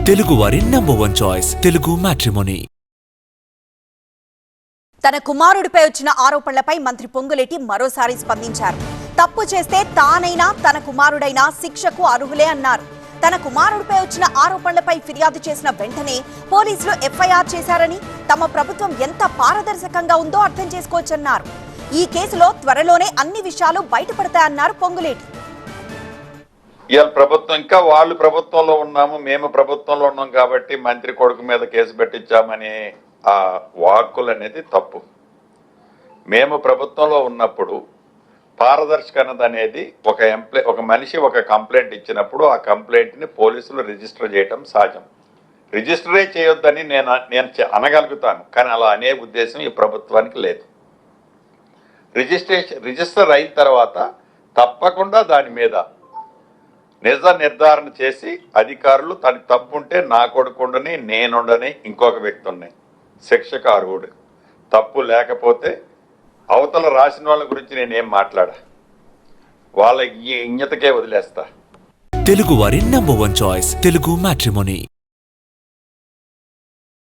తెలుగువారి number 1 choice Telugu matrimony. తన కుమారుడిపై వచ్చిన ఆరోపణలపై మంత్రి పొంగులేటి మరోసారి స్పందించారు. తప్పు చేస్తే తానైనా తన కుమారుడైనా శిక్షకు అర్హులే అన్నారు. తన కుమారుడిపై వచ్చిన ఆరోపణలపై ఫిర్యాదు చేసిన వెంటనే పోలీసులు ఎఫ్ఐఆర్ చేశారని, తమ ప్రభుత్వం ఎంత పారదర్శకంగా ఉందో అర్థం చేసుకోవచ్చన్నారు. ఈ కేసులో త్వరలోనే అన్ని విషయాలు బయటపడతాయన్నారు పొంగులేటి. ఇవాళ ప్రభుత్వం ఇంకా వాళ్ళు ప్రభుత్వంలో ఉన్నాము, మేము ప్రభుత్వంలో ఉన్నాం కాబట్టి మంత్రి కొడుకు మీద కేసు పెట్టించామని ఆ వాక్కులు అనేది తప్పు. మేము ప్రభుత్వంలో ఉన్నప్పుడు పారదర్శకత అనేది ఒక మనిషి ఒక కంప్లైంట్ ఇచ్చినప్పుడు ఆ కంప్లైంట్ని పోలీసులు రిజిస్టర్ చేయటం సహజం. రిజిస్టరే చేయొద్దని నేను అనగలుగుతాను, కానీ అలా అనే ఉద్దేశం ఈ ప్రభుత్వానికి లేదు. రిజిస్టర్ అయిన తర్వాత తప్పకుండా దాని మీద నిజ నిర్ధారణ చేసి అధికారులు తన తప్పుంటే నా కొడుకుండని నేనుండని ఇంకొక వ్యక్తి ఉన్నాయి శిక్షకు అర్హుడు. తప్పు లేకపోతే అవతల రాసిన వాళ్ళ గురించి నేనేం మాట్లాడా, వాళ్ళ ఇజ్ఞతకే వదిలేస్తా. తెలుగువారి నంబర్ 1 చాయిస్ తెలుగు మ్యాట్రిమోనీ.